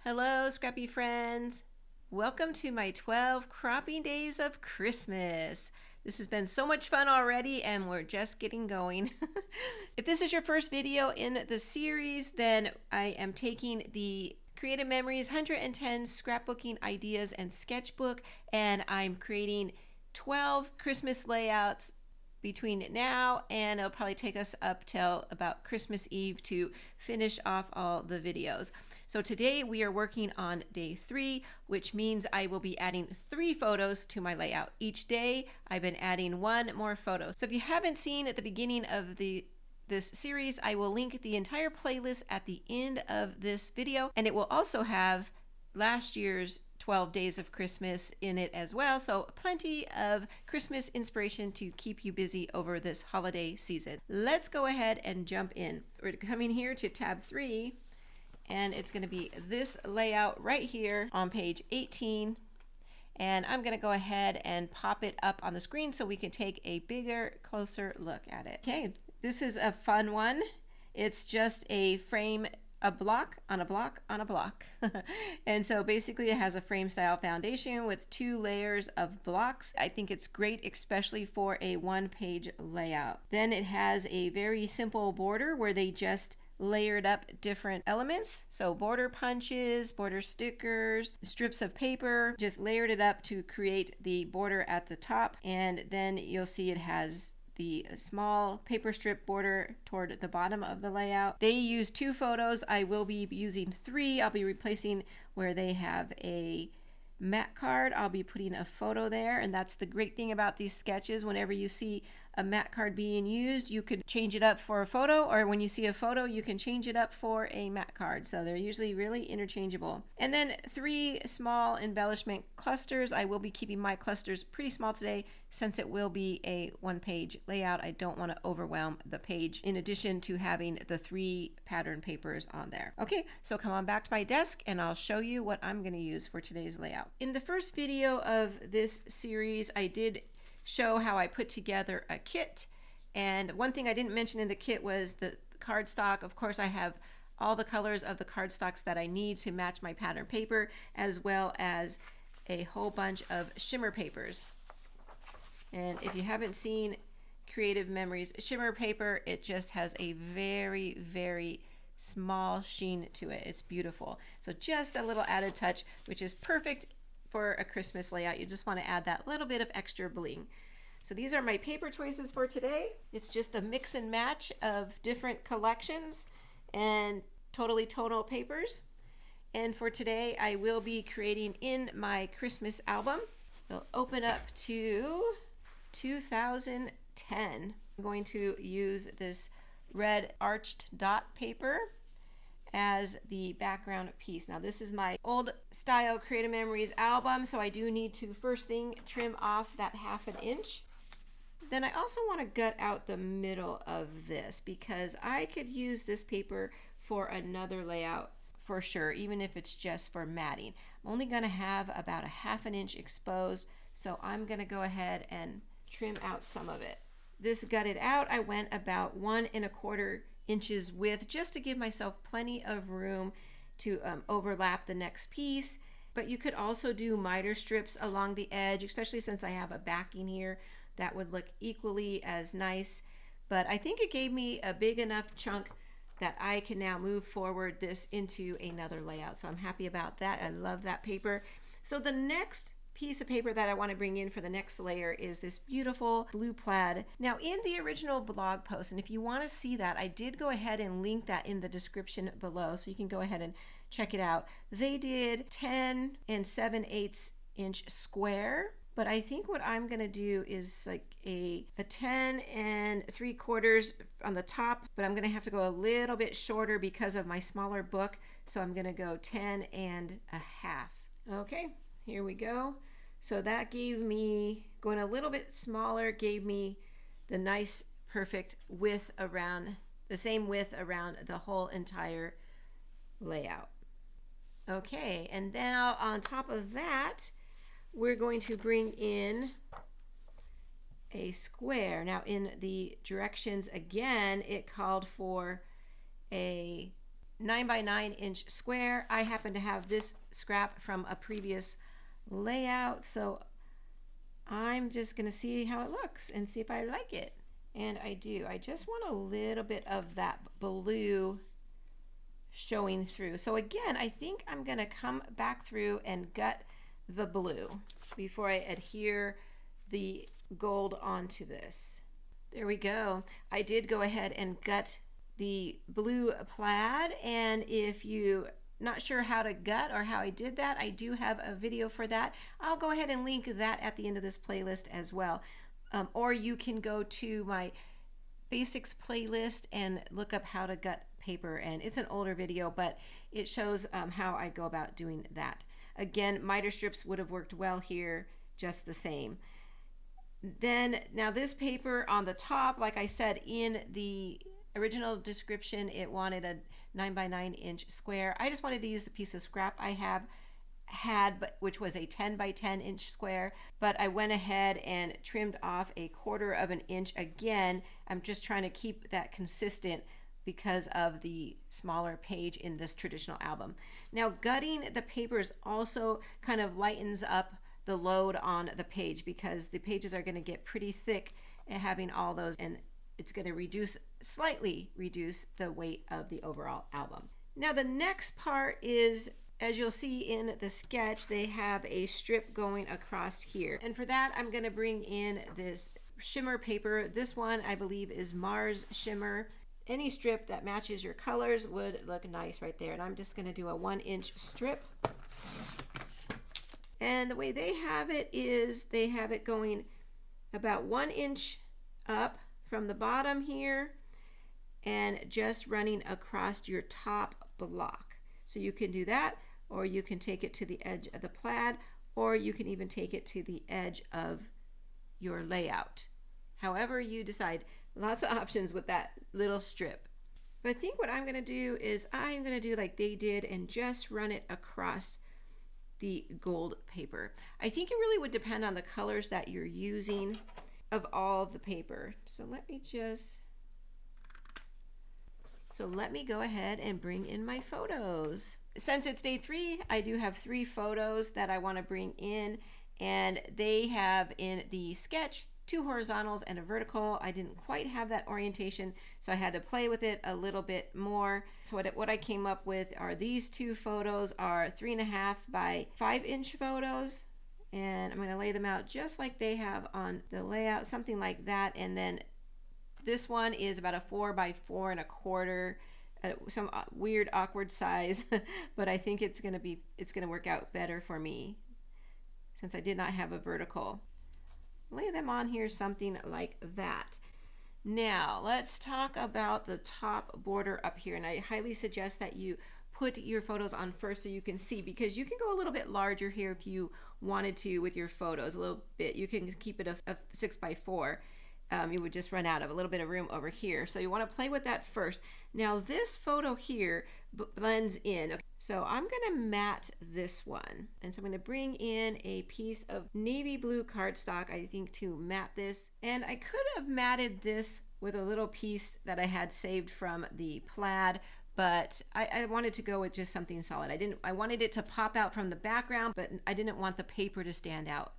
Hello, scrappy friends. Welcome to my 12 cropping days of Christmas. This has been so much fun already, and we're just getting going. If this is your first video in the series, then I am taking the Creative Memories 110 Scrapbooking Ideas and Sketchbook, and I'm creating 12 Christmas layouts between now and it'll probably take us up till about Christmas Eve to finish off all the videos. So today we are working on day 3, which means I will be adding 3 photos to my layout. Each day I've been adding 1 more photo. So if you haven't seen at the beginning of this series, I will link the entire playlist at the end of this video, and it will also have last year's 12 days of Christmas in it as well. So plenty of Christmas inspiration to keep you busy over this holiday season. Let's go ahead and jump in. We're coming here to tab 3, and it's going to be this layout right here on page 18. And I'm going to go ahead and pop it up on the screen so we can take a bigger, closer look at it. Okay, this is a fun one. It's just a frame, a block on a block on a block. And so basically it has a frame style foundation with 2 layers of blocks. I think it's great, especially for a 1-page layout. Then it has a very simple border where they just layered up different elements. So border punches, border stickers, strips of paper, just layered it up to create the border at the top. And then you'll see it has the small paper strip border toward the bottom of the layout. They use 2 photos. I will be using 3. I'll be replacing where they have a mat card. I'll be putting a photo there, and that's the great thing about these sketches. Whenever you see a mat card being used, you could change it up for a photo, or when you see a photo, you can change it up for a mat card. So they're usually really interchangeable. And then 3 small embellishment clusters. I will be keeping my clusters pretty small today since it will be a 1-page layout. I don't want to overwhelm the page in addition to having the 3 pattern papers on there. Okay, so come on back to my desk and I'll show you what I'm going to use for today's layout. In the first video of this series, I did show how I put together a kit, and one thing I didn't mention in the kit was the cardstock. Of course, I have all the colors of the cardstocks that I need to match my pattern paper, as well as a whole bunch of shimmer papers. And if you haven't seen Creative Memories shimmer paper, it just has a very, very small sheen to it. It's beautiful. So just a little added touch, which is perfect for a Christmas layout. You just want to add that little bit of extra bling. So these are my paper choices for today. It's just a mix and match of different collections and totally tonal papers. And for today, I will be creating in my Christmas album. We'll open up to 2010. I'm going to use this red arched dot paper as the background piece. Now this is my old style Creative Memories album, so I do need to first thing trim off that 1/2 inch. Then I also want to gut out the middle of this because I could use this paper for another layout for sure, even if it's just for matting. I'm only going to have about a 1/2 inch exposed, so I'm going to go ahead and trim out some of it. This gutted out, I went about 1 1/4 inches width just to give myself plenty of room to overlap the next piece. But you could also do miter strips along the edge, especially since I have a backing here. That would look equally as nice. But I think it gave me a big enough chunk that I can now move forward this into another layout. So I'm happy about that. I love that paper. So the next piece of paper that I want to bring in for the next layer is this beautiful blue plaid. Now in the original blog post, and if you want to see that, I did go ahead and link that in the description below, so you can go ahead and check it out. They did 10 7/8 inch square, but I think what I'm going to do is like a 10 3/4 on the top, but I'm going to have to go a little bit shorter because of my smaller book, so I'm going to go 10 1/2. Okay, here we go. So that gave me, going a little bit smaller, gave me the nice perfect width around, the same width around the whole entire layout. Okay, and now on top of that, we're going to bring in a square. Now in the directions again, it called for a 9x9 square. I happen to have this scrap from a previous layout, so I'm just going to see how it looks and see if I like it. And I do. I just want a little bit of that blue showing through. So again, I think I'm going to come back through and gut the blue before I adhere the gold onto this. There we go. I did go ahead and gut the blue plaid, and if you not sure how to gut or how I did that, I do have a video for that. I'll go ahead and link that at the end of this playlist as well. Or you can go to my basics playlist and look up how to gut paper, and it's an older video, but it shows how I go about doing that. Again, miter strips would have worked well here just the same. Then now this paper on the top, like I said in the original description, it wanted a 9x9 square. I just wanted to use the piece of scrap I had, but which was a 10x10 square, but I went ahead and trimmed off a 1/4 of an inch. Again, I'm just trying to keep that consistent because of the smaller page in this traditional album. Now, gutting the papers also kind of lightens up the load on the page, because the pages are going to get pretty thick and having all those, and it's going to slightly reduce the weight of the overall album. Now the next part is, as you'll see in the sketch, they have a strip going across here, and for that I'm going to bring in this shimmer paper. This one I believe is Mars Shimmer. Any strip that matches your colors would look nice right there, and I'm just going to do a 1-inch strip. And the way they have it is they have it going about 1 inch up from the bottom here and just running across your top block. So you can do that, or you can take it to the edge of the plaid, or you can even take it to the edge of your layout. However you decide. Lots of options with that little strip. But I think what I'm going to do is I'm going to do like they did and just run it across the gold paper. I think it really would depend on the colors that you're using of all the paper. So let me go ahead and bring in my photos. Since it's day 3, I do have 3 photos that I want to bring in, and they have in the sketch 2 horizontals and a vertical. I didn't quite have that orientation, so I had to play with it a little bit more. So what I came up with are these 2 photos are 3.5 by 5 inch photos, and I'm going to lay them out just like they have on the layout, something like that. And then this one is about a 4 by 4.25, some weird awkward size, but I think it's going to work out better for me since I did not have a vertical. Lay them on here, something like that. Now let's talk about the top border up here, and I highly suggest that you put your photos on first so you can see, because you can go a little bit larger here if you wanted to with your photos, a little bit. You can keep it a 6 by 4. You would just run out of a little bit of room over here, so you want to play with that first. Now this photo here blends in. Okay, so I'm going to matte this one, and so I'm going to bring in a piece of navy blue cardstock, I think, to matte this. And I could have matted this with a little piece that I had saved from the plaid, but I wanted to go with just something solid. I wanted it to pop out from the background, but I didn't want the paper to stand out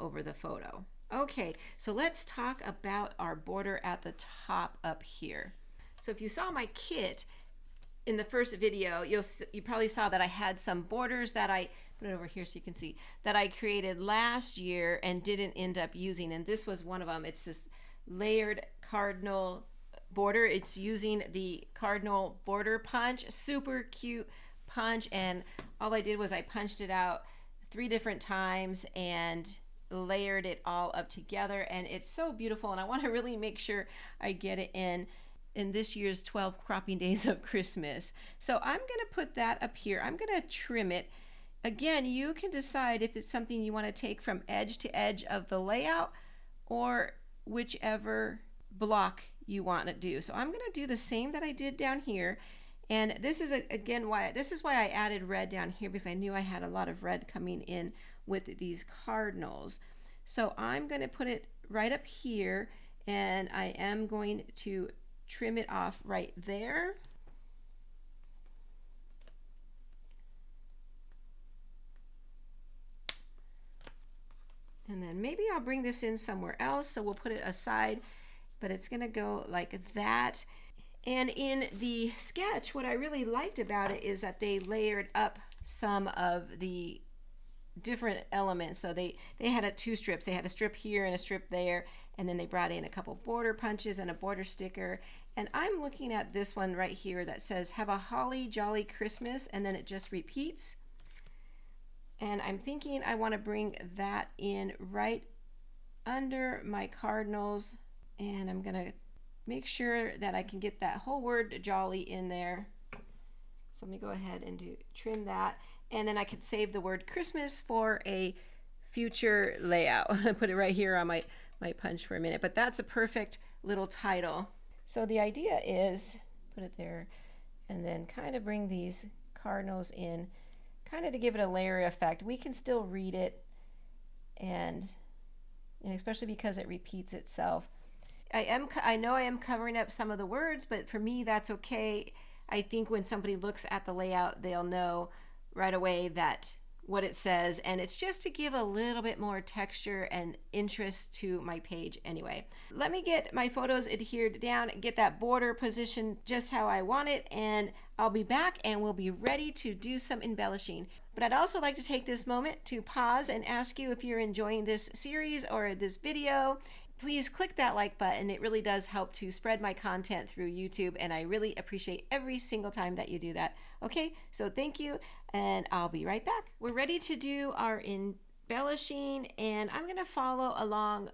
over the photo. Okay, so let's talk about our border at the top up here. So if you saw my kit in the first video, you probably saw that I had some borders that I put it over here so you can see that I created last year and didn't end up using, and this was one of them. It's this layered Cardinal border. It's using the Cardinal border punch, super cute punch, and all I did was I punched it out 3 different times and layered it all up together, and it's so beautiful, and I want to really make sure I get it in this year's 12 cropping days of Christmas. So I'm going to put that up here. I'm going to trim it. Again, you can decide if it's something you want to take from edge to edge of the layout or whichever block you want to do. So I'm going to do the same that I did down here, and this is again why I added red down here, because I knew I had a lot of red coming in with these cardinals. So I'm going to put it right up here, and I am going to trim it off right there. And then maybe I'll bring this in somewhere else, so we'll put it aside, but it's gonna go like that. And in the sketch, what I really liked about it is that they layered up some of the different elements. So they had two strips. They had a strip here and a strip there, and then they brought in a couple border punches and a border sticker. And I'm looking at this one right here that says, "Have a holly jolly Christmas," and then it just repeats. And I'm thinking I want to bring that in right under my cardinals, and I'm gonna make sure that I can get that whole word jolly in there. So let me go ahead and trim that, and then I could save the word Christmas for a future layout. Put it right here on my punch for a minute, but that's a perfect little title. So the idea is put it there and then kind of bring these cardinals in, kind of to give it a layer effect. We can still read it, and especially because it repeats itself. I know I am covering up some of the words, but for me that's okay. I think when somebody looks at the layout, they'll know right away that what it says, and it's just to give a little bit more texture and interest to my page anyway. Let me get my photos adhered down, get that border positioned just how I want it, and I'll be back and we'll be ready to do some embellishing. But I'd also like to take this moment to pause and ask you if you're enjoying this series or this video. Please click that like button. It really does help to spread my content through YouTube, and I really appreciate every single time that you do that. Okay, so thank you, and I'll be right back. We're ready to do our embellishing, and I'm gonna follow along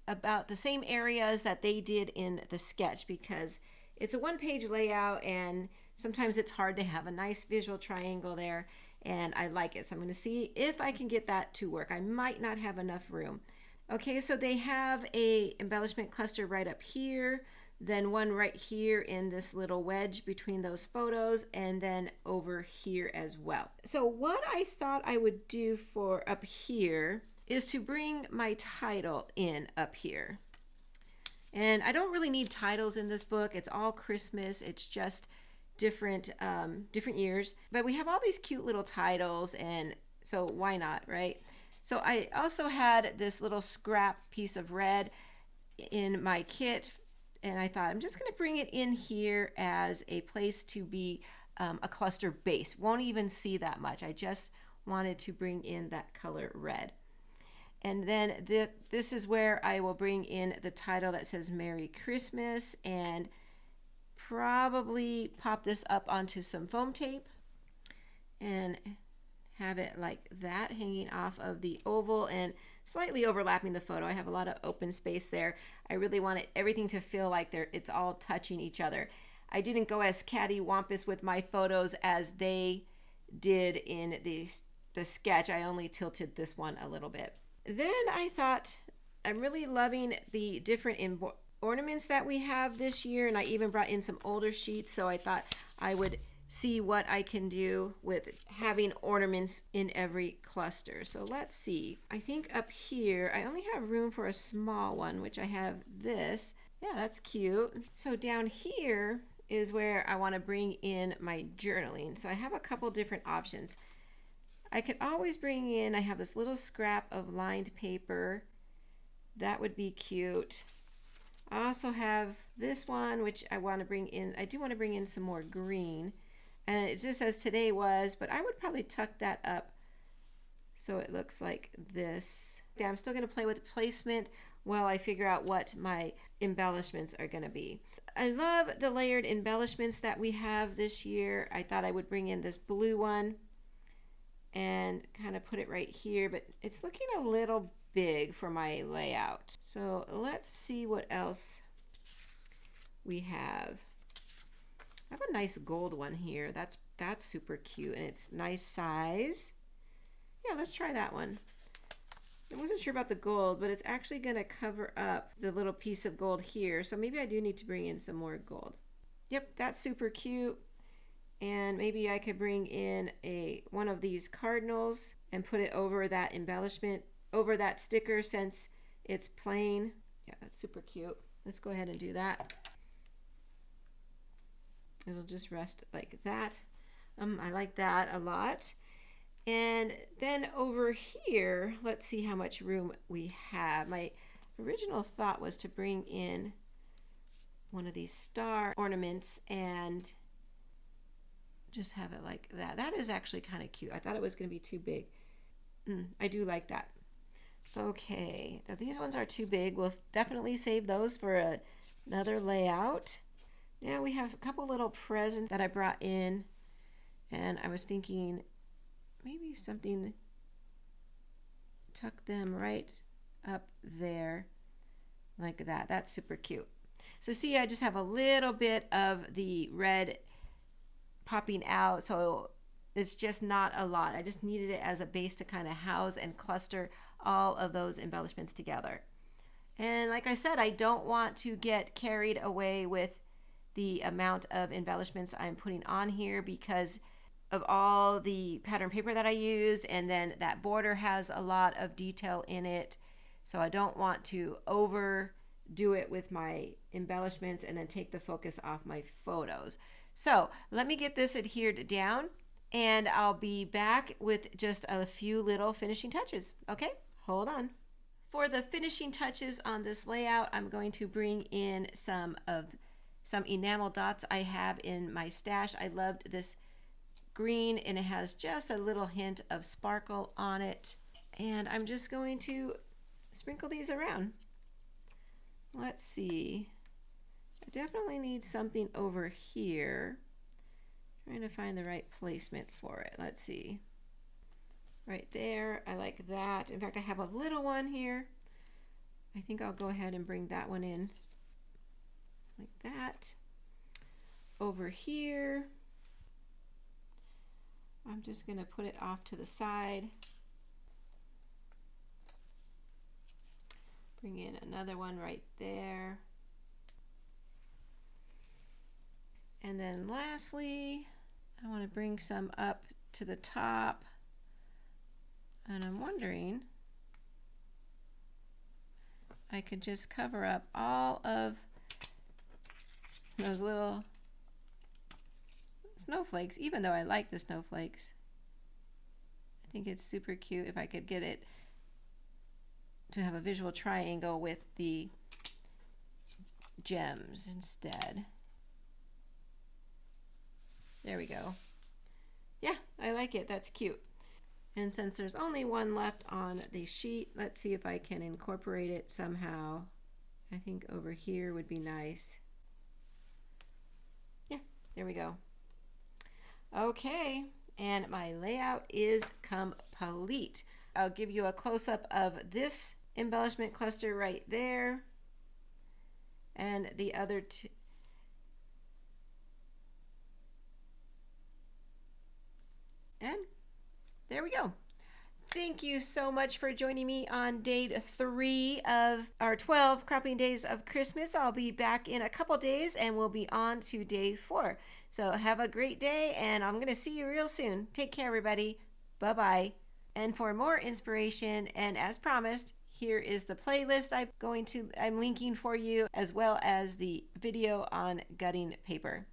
about the same areas that they did in the sketch, because it's a one-page layout and sometimes it's hard to have a nice visual triangle there, and I like it. So I'm gonna see if I can get that to work. I might not have enough room. Okay, so they have a embellishment cluster right up here, then one right here in this little wedge between those photos, and then over here as well. So what I thought I would do for up here is to bring my title in up here. And I don't really need titles in this book. It's all Christmas. It's just different years. But we have all these cute little titles, and so why not, right? So I also had this little scrap piece of red in my kit, and I thought I'm just going to bring it in here as a place to be a cluster base. Won't even see that much. I just wanted to bring in that color red. And then this is where I will bring in the title that says Merry Christmas, and probably pop this up onto some foam tape and have it like that, hanging off of the oval and slightly overlapping the photo. I have a lot of open space there. I really wanted everything to feel like it's all touching each other. I didn't go as cattywampus with my photos as they did in the sketch. I only tilted this one a little bit. Then I thought, I'm really loving the different ornaments that we have this year, and I even brought in some older sheets, so I thought I would see what I can do with having ornaments in every cluster. So let's see. I think up here I only have room for a small one, which I have this. Yeah, that's cute. So down here is where I want to bring in my journaling. So I have a couple different options. I could always bring in, I have this little scrap of lined paper. That would be cute. I also have this one, which I want to bring in. I do want to bring in some more green. And it just says today was, but I would probably tuck that up so it looks like this. Yeah, I'm still going to play with placement while I figure out what my embellishments are going to be. I love the layered embellishments that we have this year. I thought I would bring in this blue one and kind of put it right here, but it's looking a little big for my layout. So let's see what else we have. I have a nice gold one here. That's super cute, and it's nice size. Yeah, let's try that one. I wasn't sure about the gold, but it's actually going to cover up the little piece of gold here, so maybe I do need to bring in some more gold. Yep, that's super cute. And maybe I could bring in one of these cardinals and put it over that embellishment, over that sticker, since it's plain. Yeah, that's super cute. Let's go ahead and do that. It'll just rest like that. I like that a lot. And then over here, let's see how much room we have. My original thought was to bring in one of these star ornaments and just have it like that. That is actually kind of cute. I thought it was going to be too big. I do like that. Okay, now these ones are too big. We'll definitely save those for another layout. Now we have a couple little presents that I brought in, and I was thinking maybe something, tuck them right up there like that. That's super cute. So see, I just have a little bit of the red popping out, so it's just not a lot. I just needed it as a base to kind of house and cluster all of those embellishments together. And like I said, I don't want to get carried away with the amount of embellishments I'm putting on here because of all the pattern paper that I used, and then that border has a lot of detail in it. So I don't want to overdo it with my embellishments and then take the focus off my photos. So let me get this adhered down, and I'll be back with just a few little finishing touches. Okay, hold on. For the finishing touches on this layout, I'm going to bring in some enamel dots I have in my stash. I loved this green, and it has just a little hint of sparkle on it. And I'm just going to sprinkle these around. Let's see. I definitely need something over here. Trying to find the right placement for it. Let's see. Right there. I like that. In fact, I have a little one here. I think I'll go ahead and bring that one in like that. Over here, I'm just going to put it off to the side. Bring in another one right there. And then lastly, I want to bring some up to the top. And I'm wondering, I could just cover up all of those little snowflakes, even though I like the snowflakes. I think it's super cute if I could get it to have a visual triangle with the gems instead. There we go. Yeah, I like it. That's cute. And since there's only one left on the sheet, let's see if I can incorporate it somehow. I think over here would be nice. Yeah, there we go. Okay, and my layout is complete. I'll give you a close-up of this embellishment cluster right there, and the other two. And there we go. Thank you so much for joining me on day 3 of our 12 cropping days of Christmas. I'll be back in a couple days and we'll be on to day 4. So have a great day, and I'm going to see you real soon. Take care, everybody. Bye-bye. And for more inspiration, and as promised, here is the playlist I'm linking for you, as well as the video on gutting paper.